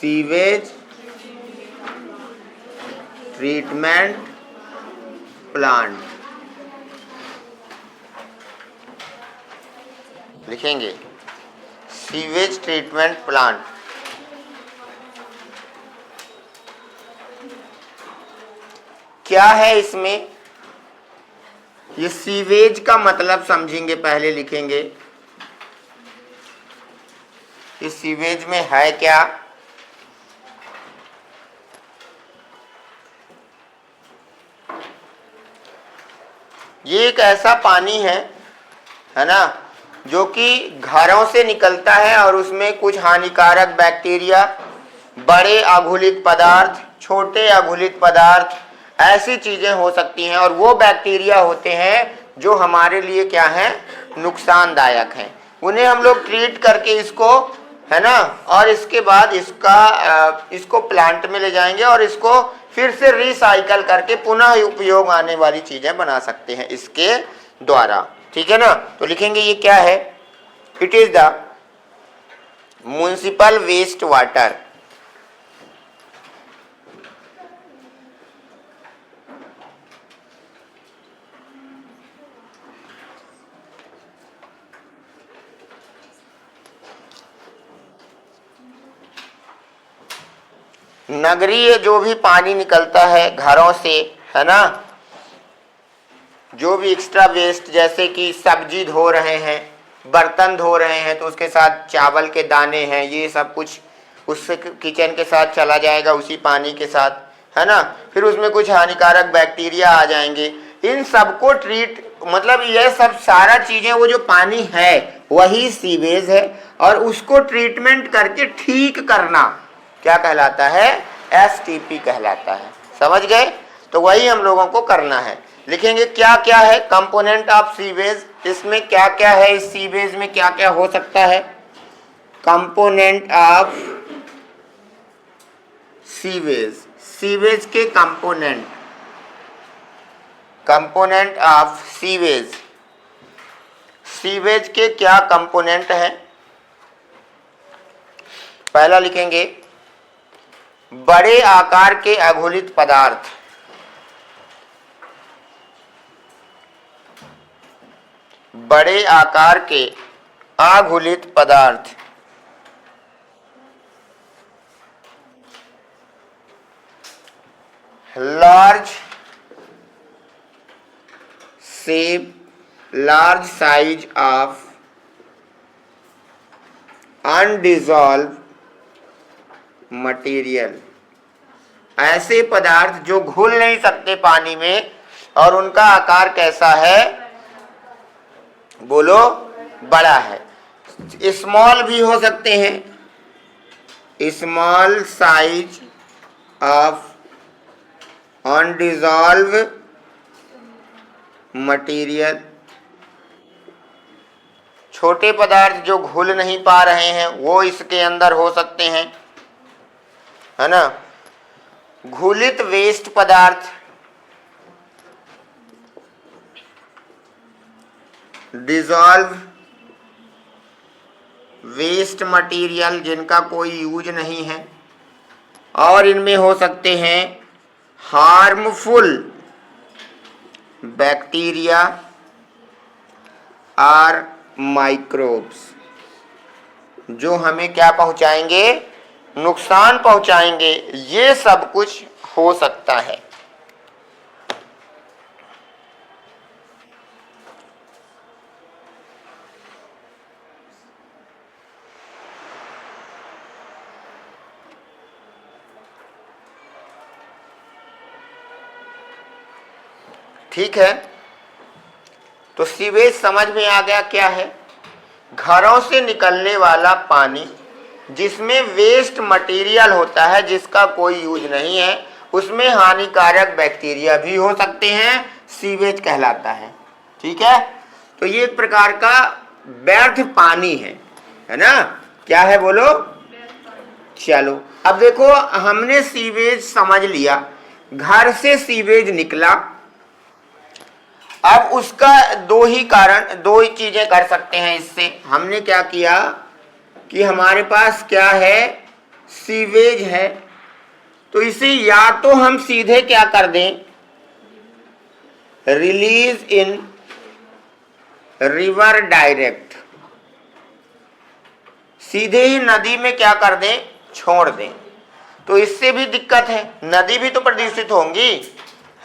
Sewage treatment plant लिखेंगे, sewage treatment plant. क्या है इसमें, ये सीवेज का मतलब समझेंगे, पहले लिखेंगे इस सीवेज में है क्या। ये एक ऐसा पानी है ना, जो कि घरों से निकलता है और उसमें कुछ हानिकारक बैक्टीरिया, बड़े अघुलित पदार्थ, छोटे अघुलित पदार्थ, ऐसी चीजें हो सकती हैं, और वो बैक्टीरिया होते हैं जो हमारे लिए क्या है, नुकसानदायक हैं। उन्हें हम लोग ट्रीट करके इसको, है ना, और इसके बाद इसको प्लांट में ले जाएंगे और इसको फिर से रिसाइकल करके पुनः उपयोग आने वाली चीजें बना सकते हैं इसके द्वारा। ठीक है ना, तो लिखेंगे ये क्या है, it is the municipal waste water. नगरीय जो भी पानी निकलता है घरों से, है ना, जो भी एक्स्ट्रा वेस्ट, जैसे कि सब्जी धो रहे हैं, बर्तन धो रहे हैं, तो उसके साथ चावल के दाने हैं, ये सब कुछ उससे किचन के साथ चला जाएगा उसी पानी के साथ, है ना। फिर उसमें कुछ हानिकारक बैक्टीरिया आ जाएंगे, इन सबको ट्रीट, मतलब ये सब सारा चीजें, वो जो पानी है वही सीवेज है, और उसको ट्रीटमेंट करके ठीक करना क्या कहलाता है, एसटीपी कहलाता है। समझ गए, तो वही हम लोगों को करना है। लिखेंगे क्या क्या है कंपोनेंट ऑफ सीवेज, इसमें क्या क्या है, इस सीवेज में क्या क्या हो सकता है। कंपोनेंट ऑफ सीवेज, सीवेज के component, component of sewage, sewage के क्या कंपोनेंट हैं। पहला लिखेंगे बड़े आकार के अघुलित पदार्थ, बड़े आकार के अघुलित पदार्थ, large shape, large size of undissolved material, ऐसे पदार्थ जो घुल नहीं सकते पानी में, और उनका आकार कैसा है, बोलो, बड़ा है। स्मॉल भी हो सकते हैं, small size of undissolved material, छोटे पदार्थ जो घुल नहीं पा रहे हैं वो इसके अंदर हो सकते हैं, है ना। घुलित वेस्ट पदार्थ, डिजॉल्व वेस्ट मटेरियल, जिनका कोई यूज नहीं है, और इनमें हो सकते हैं हार्मफुल बैक्टीरिया और माइक्रोब्स, जो हमें क्या पहुंचाएंगे, नुकसान पहुंचाएंगे। ये सब कुछ हो सकता है। ठीक है, तो सीवेज समझ में आ गया क्या है। घरों से निकलने वाला पानी जिसमें वेस्ट मटेरियल होता है, जिसका कोई यूज नहीं है, उसमें हानिकारक बैक्टीरिया भी हो सकते हैं, सीवेज कहलाता है। ठीक है, तो ये एक प्रकार का व्यर्थ पानी है ना। क्या है बोलो। चलो अब देखो, हमने सीवेज समझ लिया, घर से सीवेज निकला। अब उसका दो ही चीजें कर सकते हैं इससे। हमने क्या किया कि हमारे पास क्या है, सीवेज है, तो इसे या तो हम सीधे क्या कर दें, रिलीज इन रिवर डायरेक्ट, सीधे ही नदी में क्या कर दें, छोड़ दें। तो इससे भी दिक्कत है, नदी भी तो प्रदूषित होंगी,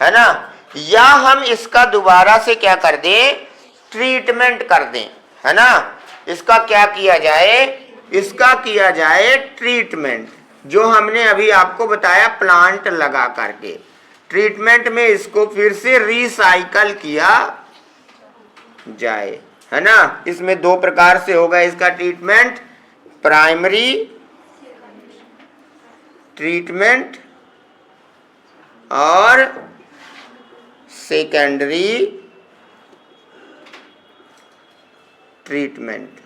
है ना। या हम इसका दोबारा से क्या कर दें, ट्रीटमेंट कर दें, है ना। इसका क्या किया जाए, इसका किया जाए ट्रीटमेंट, जो हमने अभी आपको बताया प्लांट लगा करके। ट्रीटमेंट में इसको फिर से रिसाइकल किया जाए, है ना। इसमें दो प्रकार से होगा इसका ट्रीटमेंट, प्राइमरी ट्रीटमेंट और सेकेंडरी ट्रीटमेंट।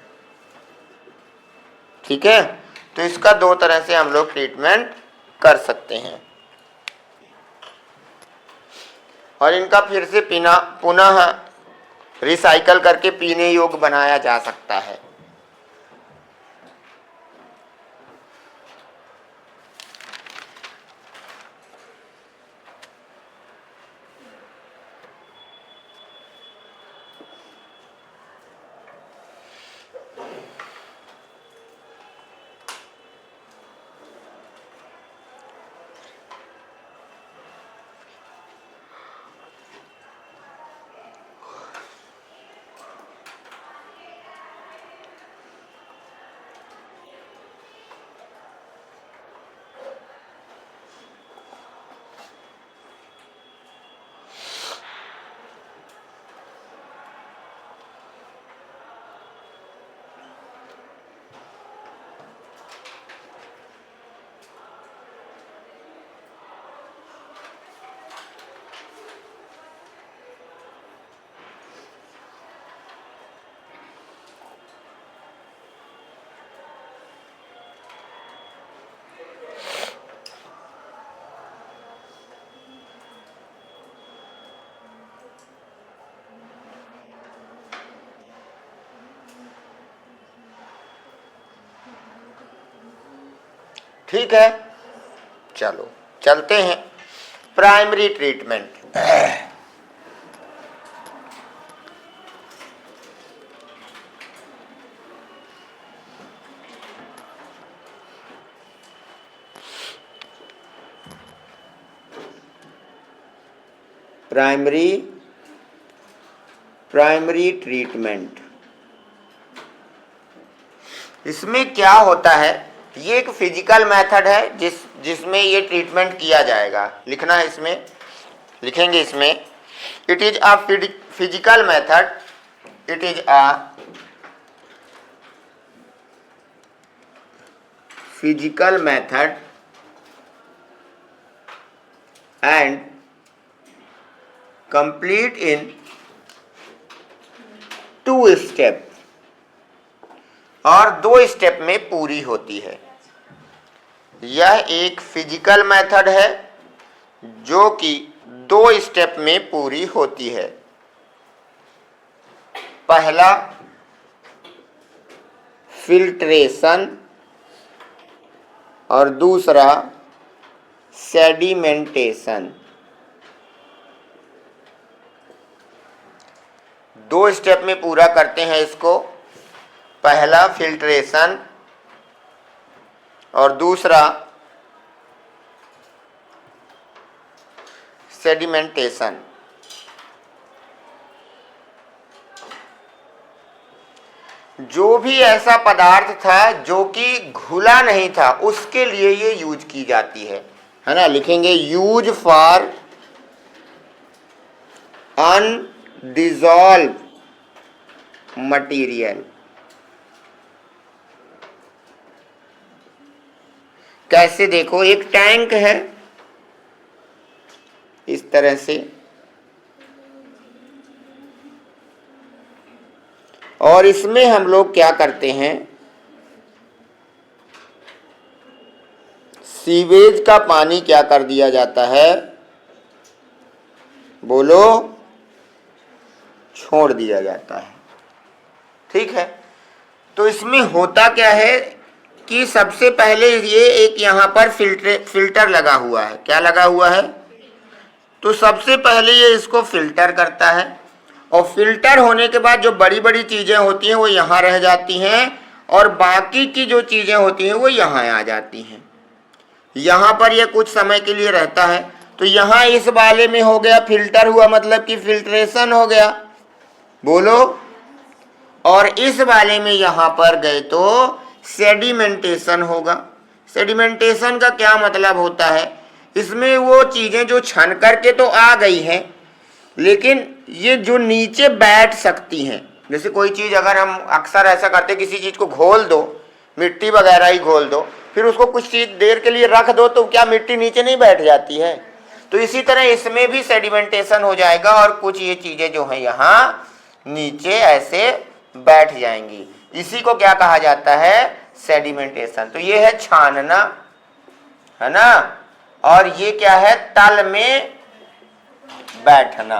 ठीक है, तो इसका दो तरह से हम लोग ट्रीटमेंट कर सकते हैं और इनका फिर से पुनः रिसाइकल करके पीने योग्य बनाया जा सकता है। ठीक है, चलो चलते हैं प्राइमरी ट्रीटमेंट। प्राइमरी ट्रीटमेंट, इसमें क्या होता है, ये एक फिजिकल मेथड है जिसमें ये ट्रीटमेंट किया जाएगा। लिखना है इसमें, लिखेंगे इसमें, it is a physical method, it is a physical method and complete in 2 step, और 2 स्टेप में पूरी होती है। यह एक फिजिकल मेथड है जो कि 2 स्टेप में पूरी होती है। पहला फिल्ट्रेशन और दूसरा सेडिमेंटेशन। 2 स्टेप में पूरा करते हैं इसको, पहला फिल्ट्रेशन और दूसरा सेडिमेंटेशन। जो भी ऐसा पदार्थ था जो कि घुला नहीं था, उसके लिए ये यूज की जाती है ना। लिखेंगे यूज फॉर अनडिजॉल्व मटीरियल। कैसे, देखो एक टैंक है इस तरह से, और इसमें हम लोग क्या करते हैं, सीवेज का पानी क्या कर दिया जाता है, बोलो, छोड़ दिया जाता है। ठीक है, तो इसमें होता क्या है, कि सबसे पहले ये एक यहाँ पर फिल्टर लगा हुआ है। क्या लगा हुआ है? तो सबसे पहले ये इसको फिल्टर करता है, और फिल्टर होने के बाद जो बड़ी बड़ी चीज़ें होती हैं वो यहाँ रह जाती हैं, और बाकी की जो चीज़ें होती हैं वो यहाँ आ जाती हैं। यहाँ पर ये कुछ समय के लिए रहता है। तो यहाँ इस वाले में हो गया फिल्टर हुआ, मतलब कि फिल्ट्रेशन हो गया, बोलो। और इस वाले में यहाँ पर गए तो सेडिमेंटेशन होगा। सेडिमेंटेशन का क्या मतलब होता है? इसमें वो चीज़ें जो छन करके तो आ गई हैं, लेकिन ये जो नीचे बैठ सकती हैं, जैसे कोई चीज़ अगर हम अक्सर ऐसा करते, किसी चीज़ को घोल दो, मिट्टी वगैरह ही घोल दो, फिर उसको कुछ चीज़ देर के लिए रख दो, तो क्या मिट्टी नीचे नहीं बैठ जाती है? तो इसी तरह इसमें भी सेडिमेंटेशन हो जाएगा, और कुछ ये चीज़ें जो हैं यहाँ नीचे ऐसे बैठ जाएंगी। इसी को क्या कहा जाता है? सेडिमेंटेशन। तो ये है छानना, है ना, और ये क्या है? तल में बैठना।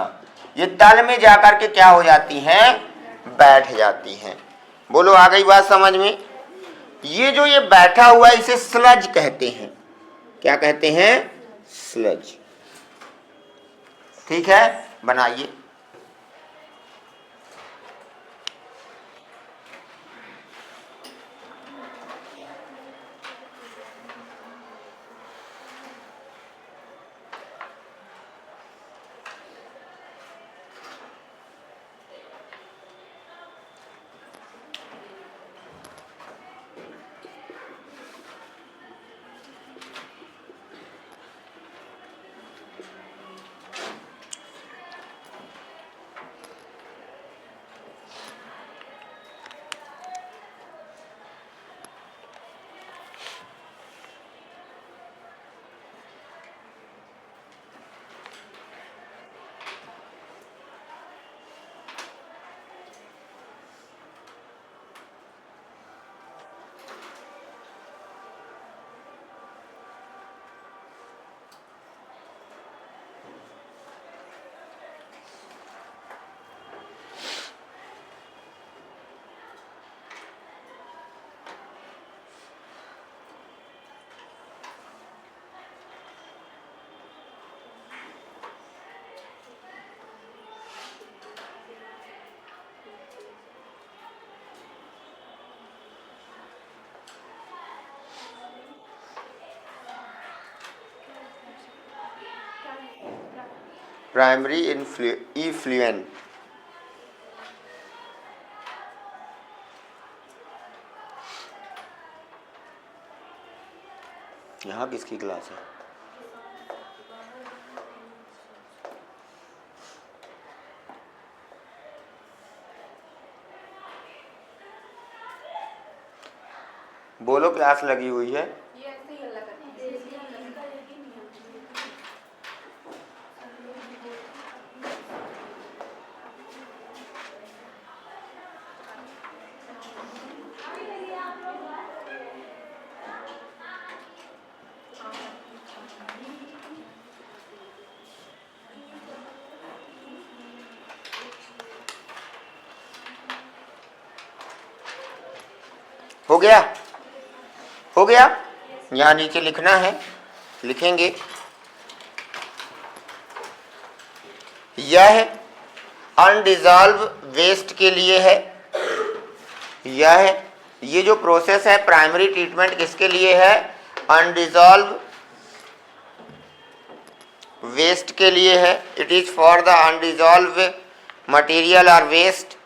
ये तल में जाकर के क्या हो जाती हैं? बैठ जाती हैं। बोलो, आ गई बात समझ में? ये जो ये बैठा हुआ है इसे स्लज कहते हैं। क्या कहते हैं? स्लज। ठीक है, बनाइए। प्राइमरी इफ्लुएंट, यहाँ किसकी क्लास है? बोलो, क्लास लगी हुई है? हो गया? हो गया? यहाँ नीचे लिखना है, लिखेंगे। यह अनडिजॉल्व वेस्ट के लिए है। ये जो प्रोसेस है प्राइमरी ट्रीटमेंट किसके लिए है? अनडिजॉल्व वेस्ट के लिए है। It is for the undissolved material और वेस्ट।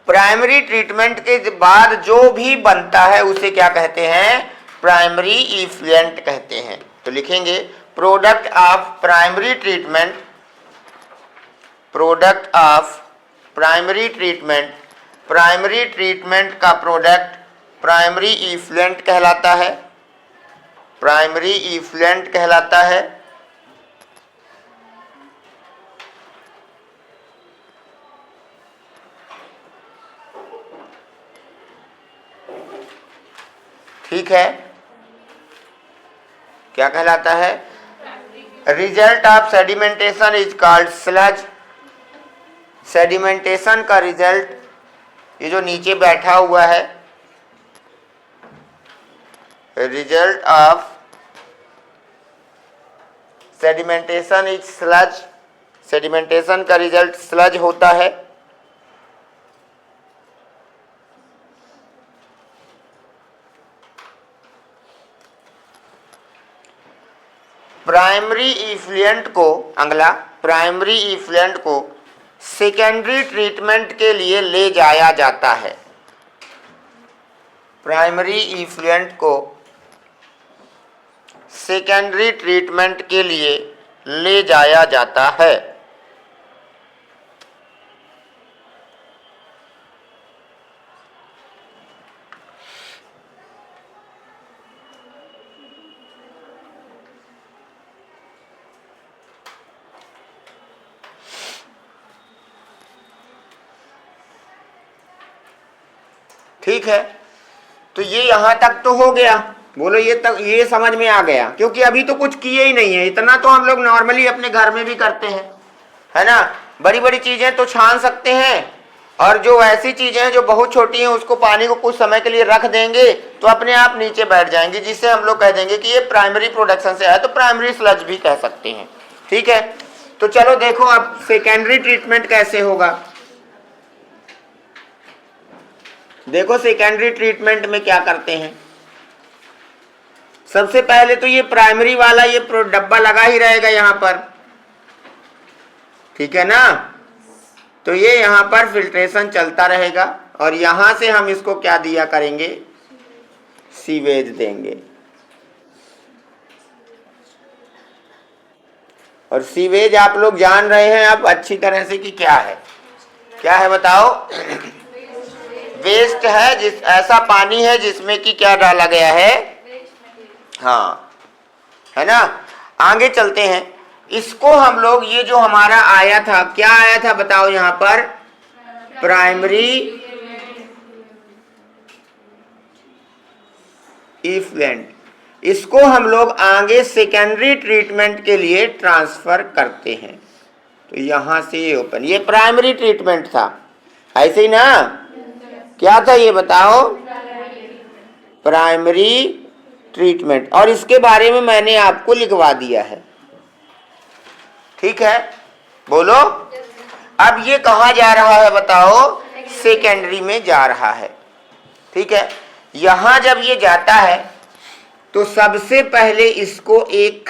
प्राइमरी ट्रीटमेंट के बाद जो भी बनता है उसे क्या कहते हैं? प्राइमरी इफ्लुएंट कहते हैं। तो लिखेंगे product of primary treatment, product of primary treatment, primary treatment का प्रोडक्ट प्राइमरी इफ्लुएंट कहलाता है, प्राइमरी इफ्लुएंट कहलाता है। ठीक है, क्या कहलाता है? Result of sedimentation is called sludge. Sedimentation का रिजल्ट ये जो नीचे बैठा हुआ है, result of sedimentation is sludge, sedimentation का रिजल्ट स्लज होता है। प्राइमरी इफ्लुएंट को, अगला, प्राइमरी इफ्लुएंट को सेकेंडरी ट्रीटमेंट के लिए ले जाया जाता है। प्राइमरी इफ्लुएंट को सेकेंडरी ट्रीटमेंट के लिए ले जाया जाता है। ठीक है, तो ये यहां तक तो हो गया। बोलो ये तक, ये समझ में आ गया, क्योंकि अभी तो कुछ किए ही नहीं है। इतना तो हम लोग नॉर्मली अपने घर में भी करते हैं, है ना। बड़ी बड़ी चीजें तो छान सकते हैं, और जो ऐसी चीजें हैं जो बहुत छोटी हैं उसको पानी को कुछ समय के लिए रख देंगे तो अपने आप नीचे बैठ जाएंगी, जिससे हम लोग कह देंगे कि ये प्राइमरी प्रोडक्शन से है, तो प्राइमरी स्लज भी कह सकते हैं। ठीक है, तो चलो देखो अब सेकेंडरी ट्रीटमेंट कैसे होगा। देखो सेकेंडरी ट्रीटमेंट में क्या करते हैं। सबसे पहले तो ये प्राइमरी वाला ये डब्बा लगा ही रहेगा यहां पर, ठीक है ना। तो ये यहां पर फिल्ट्रेशन चलता रहेगा, और यहां से हम इसको क्या दिया करेंगे, सीवेज देंगे। और सीवेज आप लोग जान रहे हैं अब अच्छी तरह से कि क्या है, क्या है बताओ। वेस्ट है, जिस ऐसा पानी है जिसमें कि क्या डाला गया है, हाँ, है ना। आगे चलते हैं, इसको हम लोग, ये जो हमारा आया था, क्या आया था बताओ यहां पर, प्राइमरी इफ्लुएंट। इसको हम लोग आगे सेकेंडरी ट्रीटमेंट के लिए ट्रांसफर करते हैं। तो यहां से ये ओपन, ये प्राइमरी ट्रीटमेंट था, ऐसे ही ना। क्या था ये बताओ, प्राइमरी ट्रीटमेंट, और इसके बारे में मैंने आपको लिखवा दिया है। ठीक है, बोलो। अब ये कहाँ जा रहा है बताओ, सेकेंडरी में जा रहा है। ठीक है, यहां जब ये जाता है तो सबसे पहले इसको एक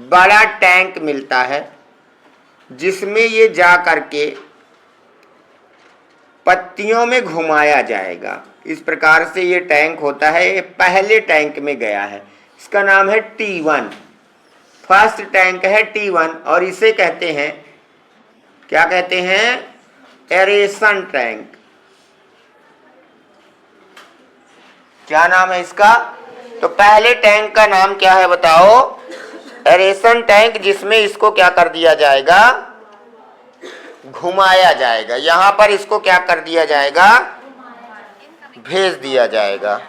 बड़ा टैंक मिलता है, जिसमें ये जा करके पत्तियों में घुमाया जाएगा। इस प्रकार से ये टैंक होता है, ये पहले टैंक में गया है, इसका नाम है T1, फर्स्ट टैंक है T1, और इसे कहते हैं, क्या कहते हैं, एरेशन टैंक। क्या नाम है इसका, तो पहले टैंक का नाम क्या है बताओ, एरेशन टैंक, जिसमें इसको क्या कर दिया जाएगा, घुमाया जाएगा। यहां पर इसको क्या कर दिया जाएगा, भेज दिया जाएगा।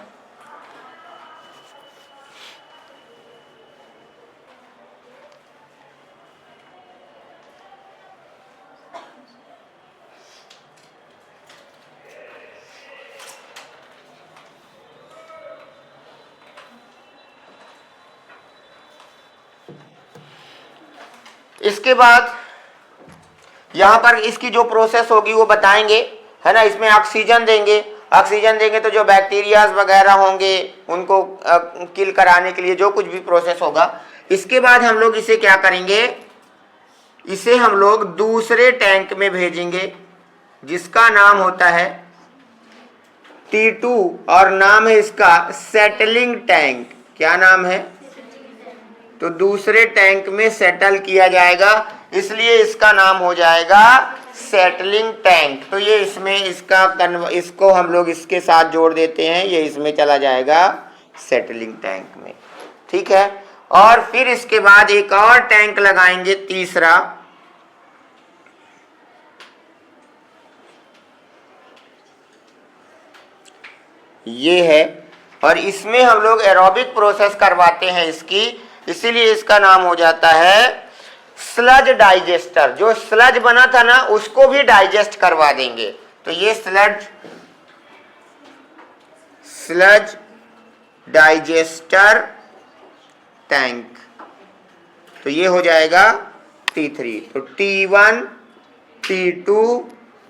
इसके बाद यहाँ पर इसकी जो प्रोसेस होगी वो बताएंगे, है ना। इसमें ऑक्सीजन देंगे, ऑक्सीजन देंगे तो जो बैक्टीरियाज वगैरह होंगे उनको किल कराने के लिए जो कुछ भी प्रोसेस होगा। इसके बाद हम लोग इसे क्या करेंगे, इसे हम लोग दूसरे टैंक में भेजेंगे, जिसका नाम होता है T2, और नाम है इसका सेटलिंग टैंक। क्या नाम है, तो दूसरे टैंक में सेटल किया जाएगा, इसलिए इसका नाम हो जाएगा सेटलिंग टैंक। तो ये इसमें इसको हम लोग इसके साथ जोड़ देते हैं, ये इसमें चला जाएगा सेटलिंग टैंक में। ठीक है, और फिर इसके बाद एक और टैंक लगाएंगे, तीसरा, ये है, और इसमें हम लोग एरोबिक प्रोसेस करवाते हैं इसकी, इसीलिए इसका नाम हो जाता है स्लज डाइजेस्टर। जो स्लज बना था ना उसको भी डाइजेस्ट करवा देंगे। तो ये स्लज स्लज डाइजेस्टर टैंक। तो ये हो जाएगा T3। तो T1 T2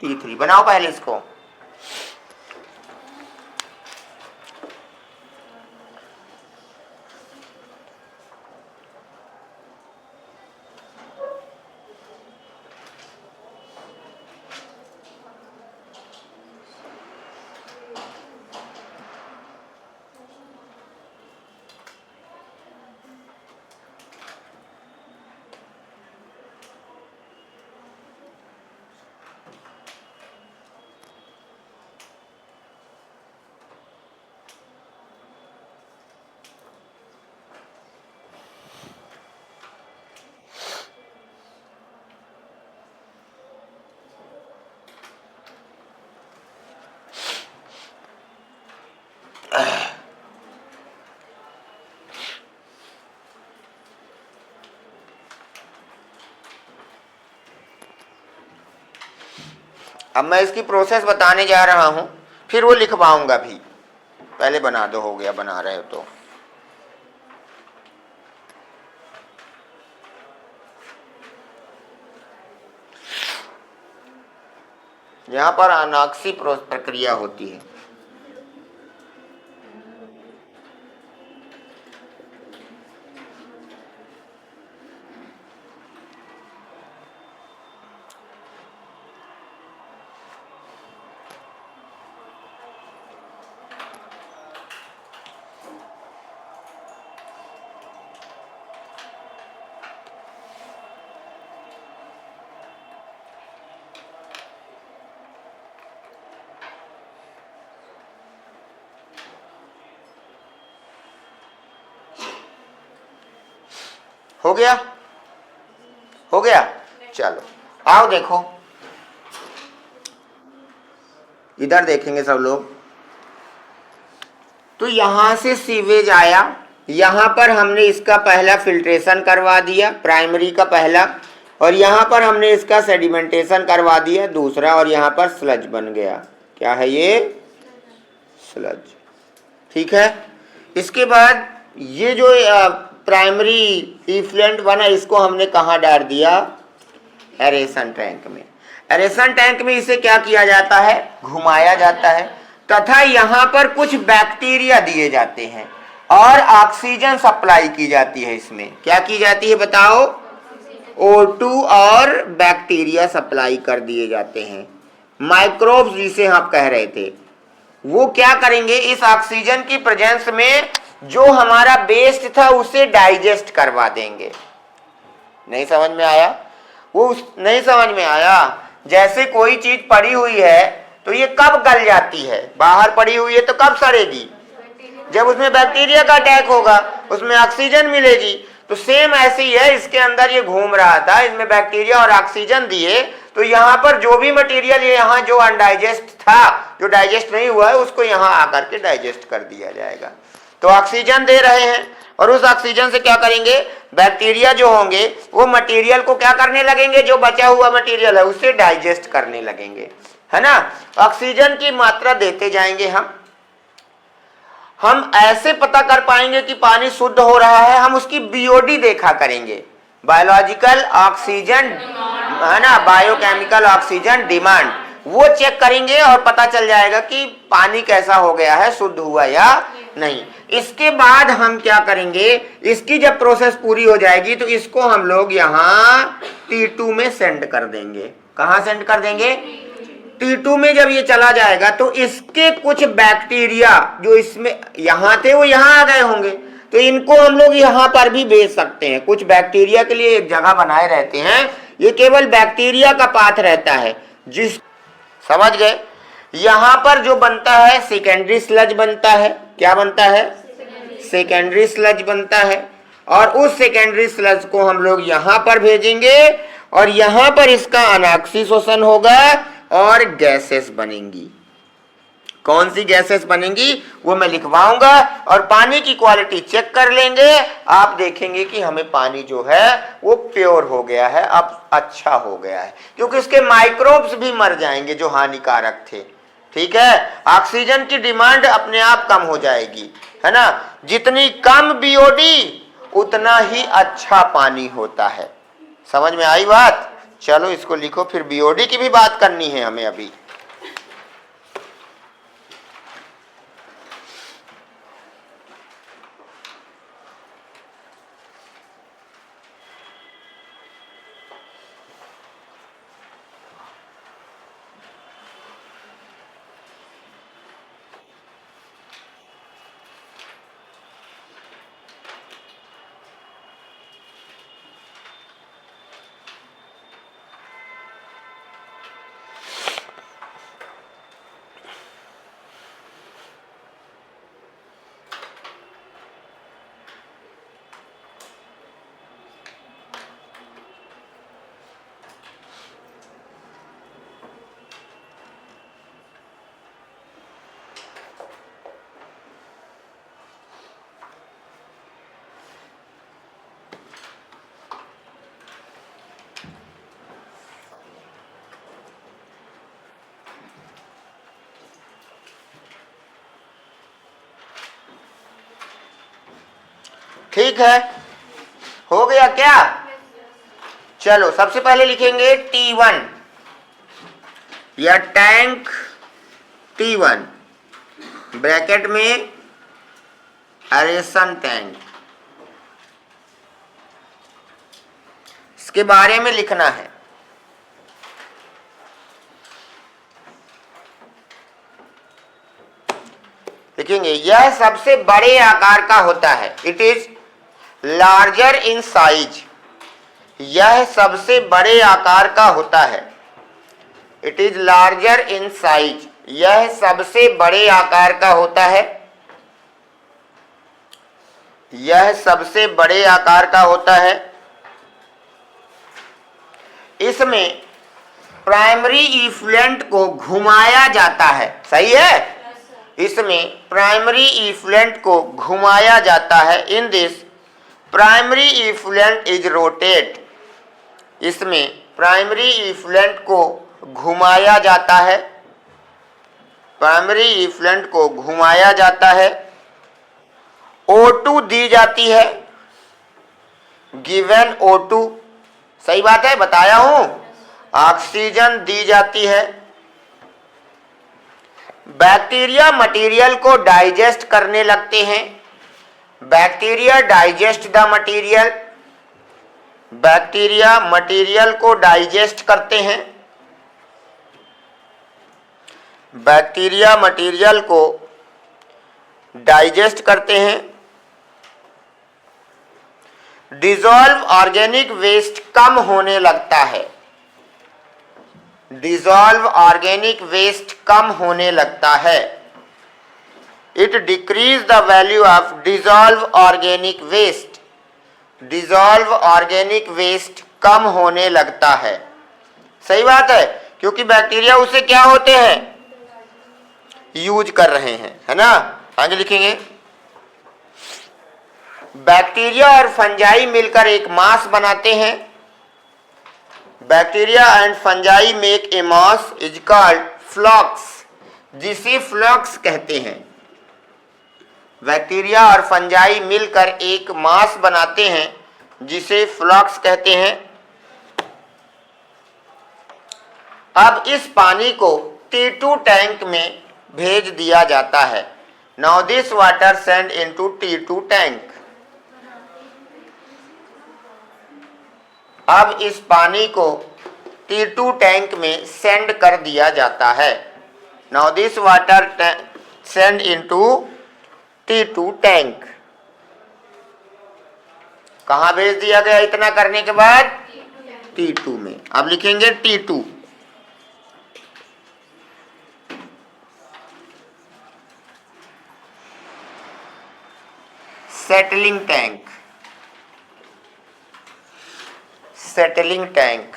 T3 बनाओ पहले इसको। अब मैं इसकी प्रोसेस बताने जा रहा हूं, फिर वो लिखवाऊंगा भी। पहले बना दो, हो गया बना रहे हो तो। यहां पर अनाक्सी प्रक्रिया होती है। हो गया, हो गया। चलो आओ देखो, इधर देखेंगे सब लोग। तो यहां से सीवेज आया, यहां पर हमने इसका पहला फिल्ट्रेशन करवा दिया, प्राइमरी का पहला, और यहां पर हमने इसका सेडिमेंटेशन करवा दिया दूसरा, और यहां पर स्लज बन गया। क्या है ये? स्लज। ठीक है। इसके बाद ये जो प्राइमरी इफ्लुएंट बना, इसको हमने कहाँ डाल दिया? एरेशन टैंक में। एरेशन टैंक में इसे क्या किया जाता है? घुमाया जाता है, तथा यहाँ पर कुछ बैक्टीरिया दिए जाते हैं और ऑक्सीजन सप्लाई की जाती है। इसमें क्या की जाती है बताओ? O2 और बैक्टीरिया सप्लाई कर दिए जाते हैं। माइक्रोब्स जिसे आप कह रहे थे, वो क्या करेंगे? इस ऑक्सीजन की प्रेजेंस में जो हमारा वेस्ट था उसे डाइजेस्ट करवा देंगे। नहीं समझ में आया? वो नहीं समझ में आया? जैसे कोई चीज पड़ी हुई है तो ये कब गल जाती है? बाहर पड़ी हुई है तो कब सड़ेगी? जब उसमें बैक्टीरिया का अटैक होगा, उसमें ऑक्सीजन मिलेगी। तो सेम ऐसे ही है, इसके अंदर ये घूम रहा था, इसमें बैक्टीरिया और ऑक्सीजन दिए, तो यहाँ पर जो भी मटेरियल ये यहाँ जो अनडाइजेस्ट था, जो डाइजेस्ट नहीं हुआ है, उसको यहाँ आकर के डाइजेस्ट कर दिया जाएगा। तो ऑक्सीजन दे रहे हैं और उस ऑक्सीजन से क्या करेंगे? बैक्टीरिया जो होंगे वो मटेरियल को क्या करने लगेंगे? जो बचा हुआ मटेरियल है उसे डाइजेस्ट करने लगेंगे, है ना। ऑक्सीजन की मात्रा देते जाएंगे हम ऐसे पता कर पाएंगे कि पानी शुद्ध हो रहा है। हम उसकी बीओडी देखा करेंगे, बायोलॉजिकल ऑक्सीजन, है ना, बायोकेमिकल ऑक्सीजन डिमांड, वो चेक करेंगे और पता चल जाएगा कि पानी कैसा हो गया है, शुद्ध हुआ या नहीं। इसके बाद हम क्या करेंगे? इसकी जब प्रोसेस पूरी हो जाएगी तो इसको हम लोग यहाँ T2 में सेंड कर देंगे। कहाँ सेंड कर देंगे? T2 में जब ये चला जाएगा तो इसके कुछ बैक्टीरिया जो इसमें यहाँ थे वो यहाँ आ गए होंगे, तो इनको हम लोग यहाँ पर भी बेच सकते हैं। कुछ बैक्टीरिया के लिए एक जगह बनाए रहते हैं, ये केवल बैक्टीरिया का पाथ रहता है। जिस समझ गए? यहाँ पर जो बनता है सेकेंडरी स्लज बनता है। क्या बनता है? सेकेंडरी स्लज बनता है, और उस सेकेंडरी स्लज को हम लोग यहाँ पर भेजेंगे और यहाँ पर इसका अनाक्सी शोषण होगा और गैसेस बनेंगी। कौन सी गैसेस बनेंगी वो मैं लिखवाऊंगा, और पानी की क्वालिटी चेक कर लेंगे। आप देखेंगे कि हमें पानी जो है वो प्योर हो गया है, अब अच्छा हो गया है, क्योंकि उसके माइक्रोब्स भी मर जाएंगे जो हानिकारक थे। ठीक है, ऑक्सीजन की डिमांड अपने आप कम हो जाएगी, है ना। जितनी कम बीओडी उतना ही अच्छा पानी होता है। समझ में आई बात? चलो इसको लिखो, फिर बीओडी की भी बात करनी है हमें अभी। ठीक है, हो गया क्या? चलो सबसे पहले लिखेंगे T1 या टैंक T1, ब्रैकेट में एरेशन टैंक, इसके बारे में लिखना है। लिखेंगे यह सबसे बड़े आकार का होता है, it is larger in size, यह सबसे बड़े आकार का होता है, it is larger in size, यह सबसे बड़े आकार का होता है, यह सबसे बड़े आकार का होता है। इसमें प्राइमरी इफ्लुएंट को घुमाया जाता है, सही है, इसमें प्राइमरी इफ्लुएंट को घुमाया जाता है। In this primary effluent is rotate, इसमें प्राइमरी इफ्लुएंट को घुमाया जाता है, प्राइमरी इफ्लुएंट को घुमाया जाता है। O2 दी जाती है, गिवन O2, सही बात है, बताया हूं। ऑक्सीजन दी जाती है। बैक्टीरिया मटेरियल को डाइजेस्ट करने लगते हैं, bacteria digest the material, bacteria material को डाइजेस्ट करते हैं, बैक्टीरिया मटेरियल को डाइजेस्ट करते हैं। डिसॉल्व ऑर्गेनिक वेस्ट कम होने लगता है, डिसॉल्व ऑर्गेनिक वेस्ट कम होने लगता है। It decreases the value of dissolve organic waste, dissolve organic waste कम होने लगता है। सही बात है, क्योंकि बैक्टीरिया उसे क्या होते हैं, यूज कर रहे हैं, है ना। आगे लिखेंगे बैक्टीरिया और फंजाई मिलकर एक मास बनाते हैं, bacteria and fungi make a mass is called flocs, जिसे फ्लॉक्स कहते हैं। बैक्टीरिया और फंजाई मिलकर एक मास बनाते हैं जिसे फ्लॉक्स कहते हैं। अब इस पानी को T2 टैंक में भेज दिया जाता है। Now this water send into T2 tank, अब इस पानी को T2 टैंक में सेंड कर दिया जाता है। Now this water send into T2 tank, कहां भेज दिया गया इतना करने के बाद, T2 में। अब लिखेंगे T2, settling tank, settling tank.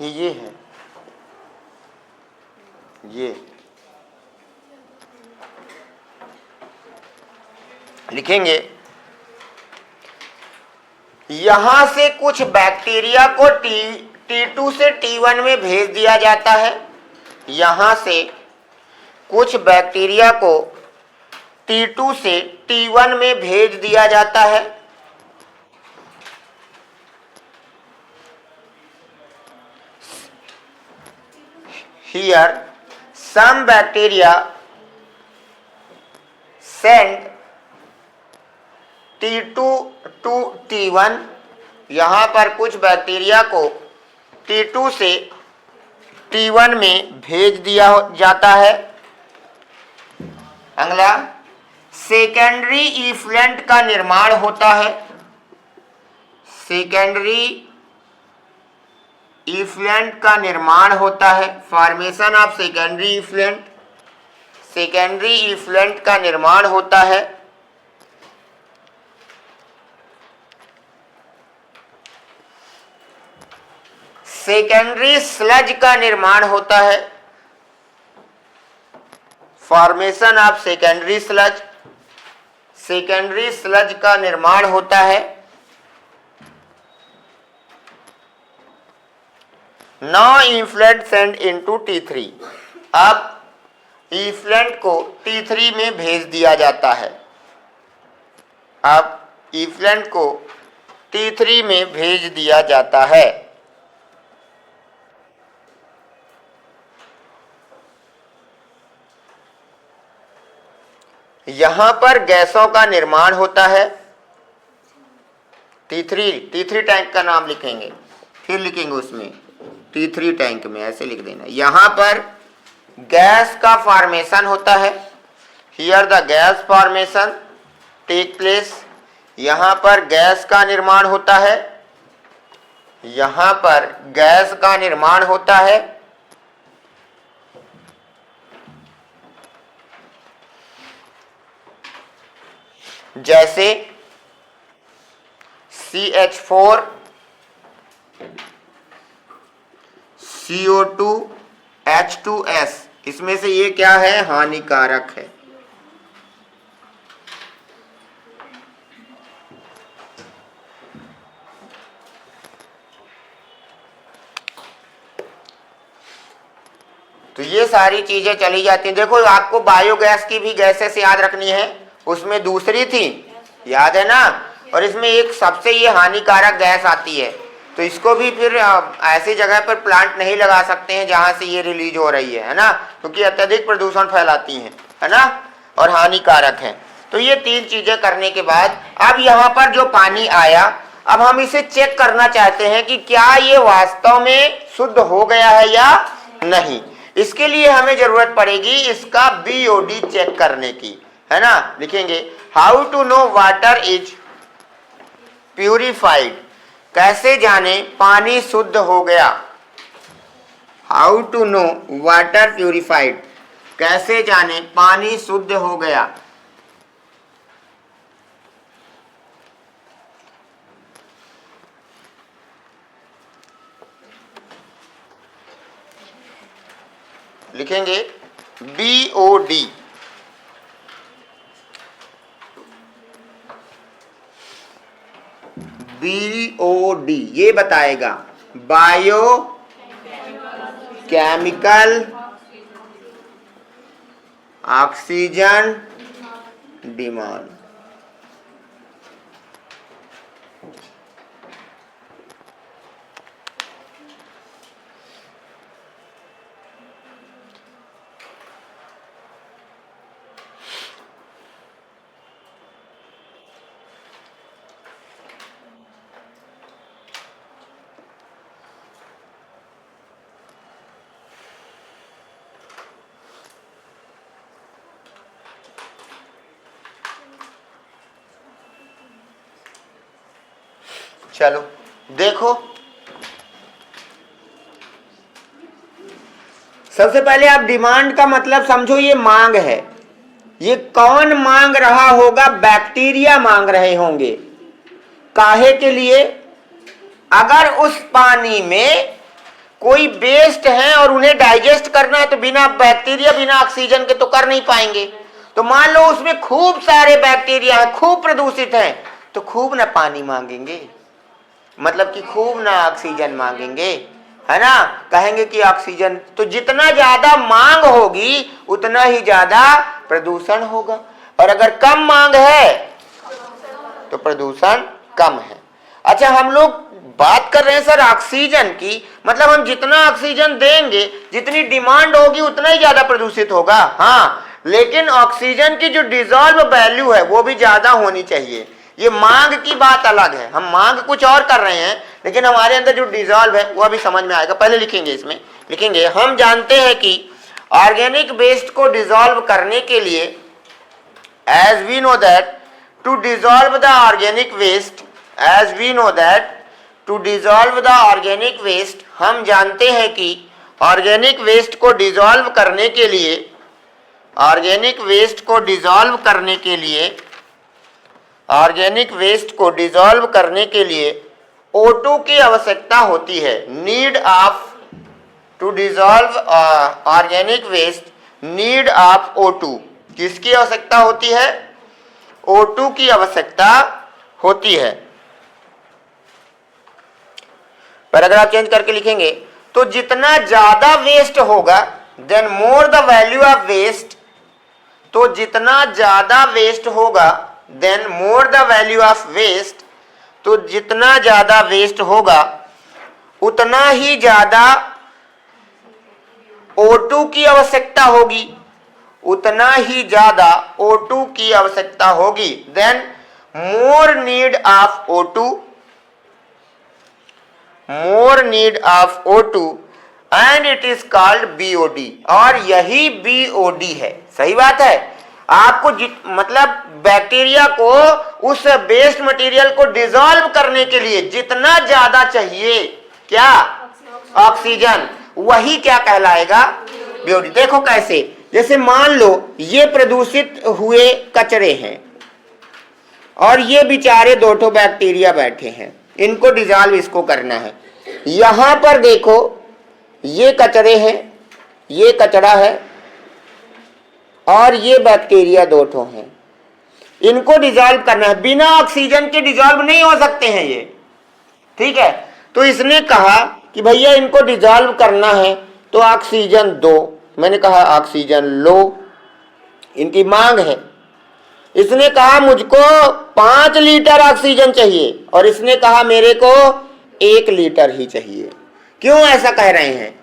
ये है, ये लिखेंगे यहां से कुछ बैक्टीरिया को T2 से T1 में भेज दिया जाता है। यहां से कुछ बैक्टीरिया को T2 से T1 में भेज दिया जाता है। Here some bacteria send T2 to T1। यहां पर कुछ बैक्टीरिया को T2 से T1 में भेज दिया जाता है। अगला, सेकेंडरी इफ्लुएंट का निर्माण होता है। सेकेंडरी इफ्लुएंट का निर्माण होता है। Formation of secondary effluent. Secondary effluent का निर्माण होता है। सेकेंडरी स्लज का निर्माण होता है। Formation of secondary sludge. Secondary sludge का निर्माण होता है। Now effluent send into T3। अब इफ्लुएंट को T3 में भेज दिया जाता है। अब इफ्लुएंट को T3 में भेज दिया जाता है। यहां पर गैसों का निर्माण होता है। T3 टैंक का नाम लिखेंगे, फिर लिखेंगे उसमें T3 टैंक में, ऐसे लिख देना। यहां पर गैस का फॉर्मेशन होता है। Here the gas formation take place. यहां पर गैस का निर्माण होता है। यहां पर गैस का निर्माण होता है। जैसे CH4, CO2, H2S। इसमें से ये क्या है? हानिकारक है। तो ये सारी चीजें चली जाती हैं। देखो, आपको बायोगैस की भी गैसेस याद रखनी है। उसमें दूसरी थी, याद है ना? और इसमें एक सबसे ये हानिकारक गैस आती है। तो इसको भी फिर ऐसी जगह पर प्लांट नहीं लगा सकते हैं जहां से ये रिलीज हो रही है ना, क्योंकि अत्यधिक प्रदूषण फैलाती हैं, है ना, और हानिकारक है। तो ये तीन चीजें करने के बाद अब यहाँ पर जो पानी आया, अब हम इसे चेक करना चाहते हैं कि क्या ये वास्तव में शुद्ध हो गया है या नहीं। इसके लिए हमें जरूरत पड़ेगी इसका BOD चेक करने की, है ना। लिखेंगे how to know water is purified. कैसे जाने पानी शुद्ध हो गया। How to know water purified. कैसे जाने पानी शुद्ध हो गया। लिखेंगे BOD। BOD ये बताएगा बायो केमिकल ऑक्सीजन डिमांड। चलो देखो, सबसे पहले आप डिमांड का मतलब समझो। ये मांग है। ये कौन मांग रहा होगा? बैक्टीरिया मांग रहे होंगे। काहे के लिए? अगर उस पानी में कोई वेस्ट है और उन्हें डाइजेस्ट करना है तो बिना बैक्टीरिया, बिना ऑक्सीजन के तो कर नहीं पाएंगे। तो मान लो उसमें खूब सारे बैक्टीरिया हैं, खूब प्रदूषित हैं, तो खूब ना पानी मांगेंगे, मतलब कि खूब ना ऑक्सीजन मांगेंगे, है ना, कहेंगे कि ऑक्सीजन, तो जितना ज्यादा मांग होगी उतना ही ज्यादा प्रदूषण होगा, और अगर कम मांग है तो प्रदूषण कम है। अच्छा, हम लोग बात कर रहे हैं सर ऑक्सीजन की, मतलब हम जितना ऑक्सीजन देंगे, जितनी डिमांड होगी उतना ही ज्यादा प्रदूषित होगा। हाँ, लेकिन ऑक्सीजन की जो डिजॉल्व वैल्यू है वो भी ज्यादा होनी चाहिए। ये मांग की बात अलग है, हम मांग कुछ और कर रहे हैं, लेकिन हमारे अंदर जो डिजॉल्व है वो अभी समझ में आएगा। पहले लिखेंगे, इसमें लिखेंगे, हम जानते हैं कि ऑर्गेनिक वेस्ट को डिजॉल्व करने के लिए, as we know that to dissolve the organic waste, as we know that to dissolve the organic waste, हम जानते हैं कि ऑर्गेनिक वेस्ट को डिजॉल्व करने के लिए, ऑर्गेनिक वेस्ट को डिजॉल्व करने के लिए, ऑर्गेनिक वेस्ट को डिजॉल्व करने के लिए O2 की आवश्यकता होती है। Need of to dissolve organic waste, need of O2, किसकी आवश्यकता होती है? O2 की आवश्यकता होती है। पैराग्राफ चेंज करके लिखेंगे, तो जितना ज्यादा वेस्ट होगा, then more the value of waste, तो जितना ज्यादा वेस्ट होगा, then more the value of waste, तो जितना ज्यादा वेस्ट होगा उतना ही ज्यादा O2 की आवश्यकता होगी, उतना ही ज्यादा O2 की आवश्यकता होगी। Then more need of O2, more need of O2 and it is called BOD, और यही BOD है। सही बात है। आपको मतलब बैक्टीरिया को उस वेस्ट मटेरियल को डिसॉल्व करने के लिए जितना ज्यादा चाहिए, क्या? ऑक्सीजन, वही क्या कहलाएगा? BOD। देखो कैसे, जैसे मान लो ये प्रदूषित हुए कचरे हैं और ये बेचारे दो ठो बैक्टीरिया बैठे हैं, इनको डिसॉल्व इसको करना है। यहां पर देखो ये कचरे हैं, ये कचरा है, और ये बैक्टीरिया दो ठो हैं, इनको डिसॉल्व करना है। बिना ऑक्सीजन के डिसॉल्व नहीं हो सकते हैं ये, ठीक है। तो इसने कहा कि भैया इनको डिसॉल्व करना है तो ऑक्सीजन दो। मैंने कहा ऑक्सीजन लो, इनकी मांग है। इसने कहा मुझको 5 लीटर ऑक्सीजन चाहिए, और इसने कहा मेरे को 1 लीटर ही चाहिए। क्यों ऐसा कह रहे हैं?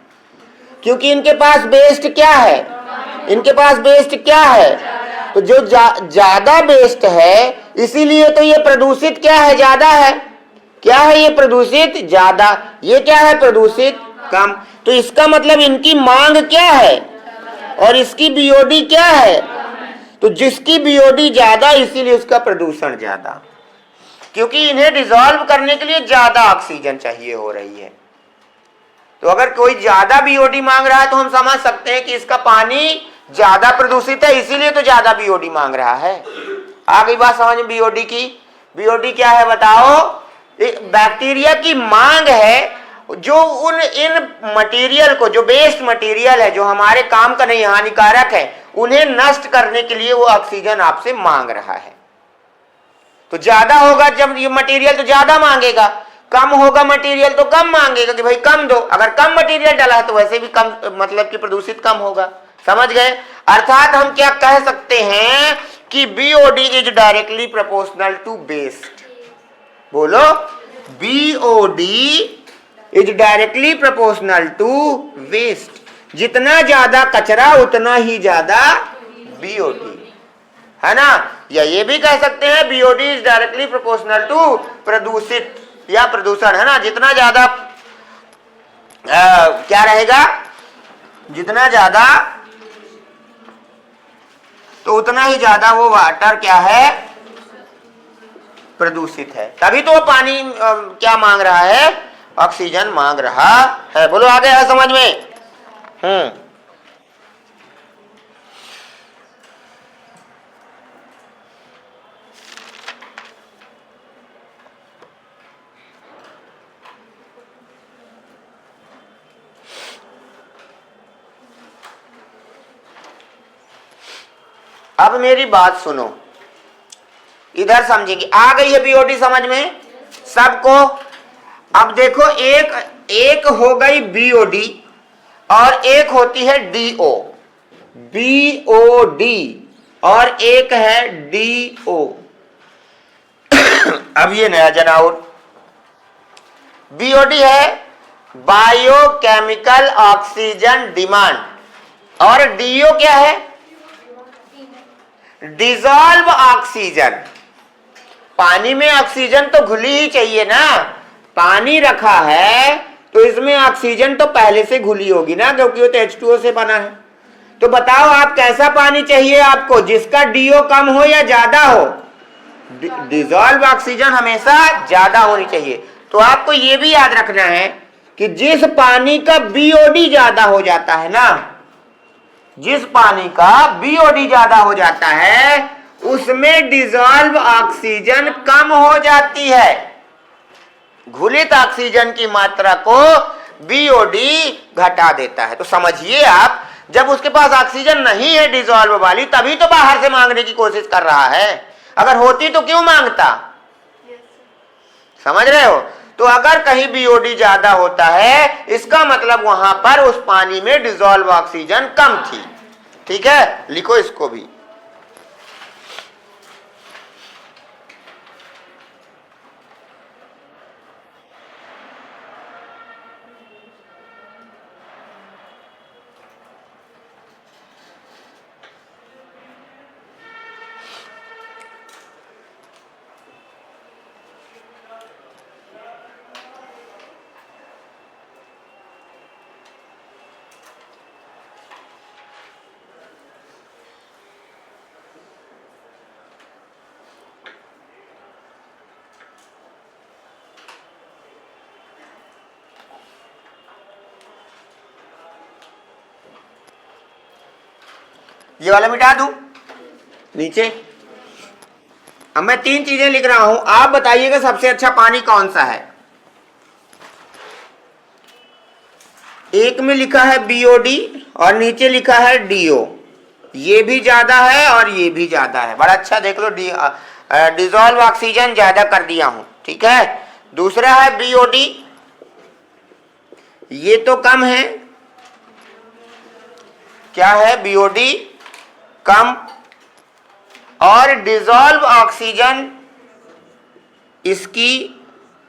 क्योंकि इनके पास वेस्ट क्या है? इनके पास वेस्ट क्या है? तो जो ज्यादा वेस्ट है, इसीलिए तो ये प्रदूषित क्या है? ज्यादा है। क्या है ये? प्रदूषित ज्यादा। ये क्या है? प्रदूषित कम। तो इसका मतलब इनकी मांग क्या है और इसकी BOD क्या है? तो जिसकी BOD ज्यादा, इसीलिए उसका प्रदूषण ज्यादा, क्योंकि इन्हें डिसॉल्व करने के लिए ज्यादा ऑक्सीजन चाहिए हो रही है। तो अगर कोई ज्यादा BOD मांग रहा है तो हम समझ सकते हैं कि इसका पानी ज्यादा प्रदूषित है, इसीलिए तो ज्यादा BOD मांग रहा है। आ गई बात समझ में BOD की? BOD क्या है बताओ? बैक्टीरिया की मांग है जो इन मटेरियल को, जो वेस्ट मटेरियल है, जो हमारे काम का नहीं, हानिकारक है, उन्हें नष्ट करने के लिए वो ऑक्सीजन आपसे मांग रहा है। तो ज्यादा होगा जब ये मटेरियल तो ज्यादा मांगेगा, कम होगा मटेरियल तो कम मांगेगा कि भाई कम दो। अगर कम मटेरियल डाला है तो वैसे भी कम, मतलब कि प्रदूषित कम होगा। समझ गए? अर्थात हम क्या कह सकते हैं कि BOD is directly proportional to waste. बोलो, BOD is directly proportional to waste. जितना ज्यादा कचरा उतना ही ज्यादा BOD, है ना। या ये भी कह सकते हैं BOD is directly proportional to प्रदूषित या प्रदूषण, है ना। जितना ज्यादा क्या रहेगा? जितना ज्यादा, तो उतना ही ज्यादा वो वाटर क्या है? प्रदूषित है। तभी तो वो पानी क्या मांग रहा है? ऑक्सीजन मांग रहा है। बोलो, आ गया है समझ में? अब मेरी बात सुनो, इधर समझेंगे। आ गई है BOD समझ में सबको? अब देखो एक हो गई बीओडी और एक होती है डीओ, बीओडी और एक है डीओ। अब ये नया जनावर बीओडी है, बायोकेमिकल ऑक्सीजन डिमांड, और डीओ क्या है, डिजॉल्व ऑक्सीजन। पानी में ऑक्सीजन तो घुली ही चाहिए ना, पानी रखा है तो इसमें ऑक्सीजन तो पहले से घुली होगी ना, क्योंकि वो तो H2O से बना है। तो बताओ आप कैसा पानी चाहिए आपको, जिसका डीओ कम हो या ज्यादा हो? डिजॉल्व ऑक्सीजन हमेशा ज्यादा होनी चाहिए। तो आपको ये भी याद रखना है कि जिस पानी का बीओडी ज्यादा हो जाता है ना, जिस पानी का बीओडी ज्यादा हो जाता है उसमें डिजॉल्व ऑक्सीजन कम हो जाती है। घुलित ऑक्सीजन की मात्रा को बीओडी घटा देता है। तो समझिए आप, जब उसके पास ऑक्सीजन नहीं है डिजॉल्व वाली, तभी तो बाहर से मांगने की कोशिश कर रहा है। अगर होती तो क्यों मांगता? समझ रहे हो? तो अगर कहीं बीओडी ज्यादा होता है, इसका मतलब वहां पर उस पानी में डिजॉल्व ऑक्सीजन कम थी। ठीक है, लिखो इसको भी। ये वाला मिटा दूं नीचे। अब मैं 3 चीजें लिख रहा हूं, आप बताइएगा सबसे अच्छा पानी कौन सा है। एक में लिखा है बीओडी और नीचे लिखा है डीओ, ये भी ज्यादा है और ये भी ज्यादा है। बड़ा अच्छा देख लो, डिजॉल्व ऑक्सीजन ज्यादा कर दिया हूं। ठीक है, दूसरा है बीओडी, ये तो कम है। क्या है? बीओडी कम, और डिजॉल्व ऑक्सीजन इसकी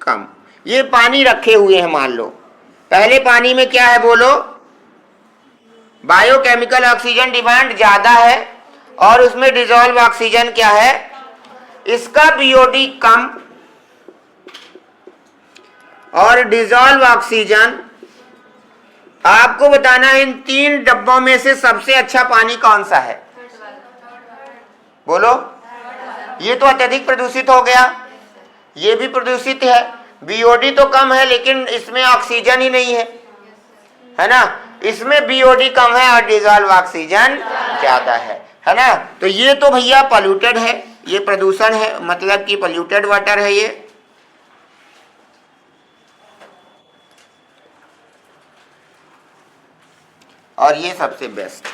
कम। ये पानी रखे हुए हैं, मान लो पहले पानी में क्या है बोलो, बायोकेमिकल ऑक्सीजन डिमांड ज्यादा है और उसमें डिजॉल्व ऑक्सीजन क्या है, इसका बीओडी कम, और डिजॉल्व ऑक्सीजन। आपको बताना है इन 3 डब्बों में से सबसे अच्छा पानी कौन सा है, बोलो। ये तो अत्यधिक प्रदूषित हो गया, ये भी प्रदूषित है। बीओडी तो कम है लेकिन इसमें ऑक्सीजन ही नहीं है ना। इसमें बीओडी कम है और डिजॉल्व ऑक्सीजन ज्यादा है ना। तो ये तो भैया पॉल्यूटेड है, ये प्रदूषण है, मतलब कि पॉल्यूटेड वाटर है ये। और ये सबसे बेस्ट।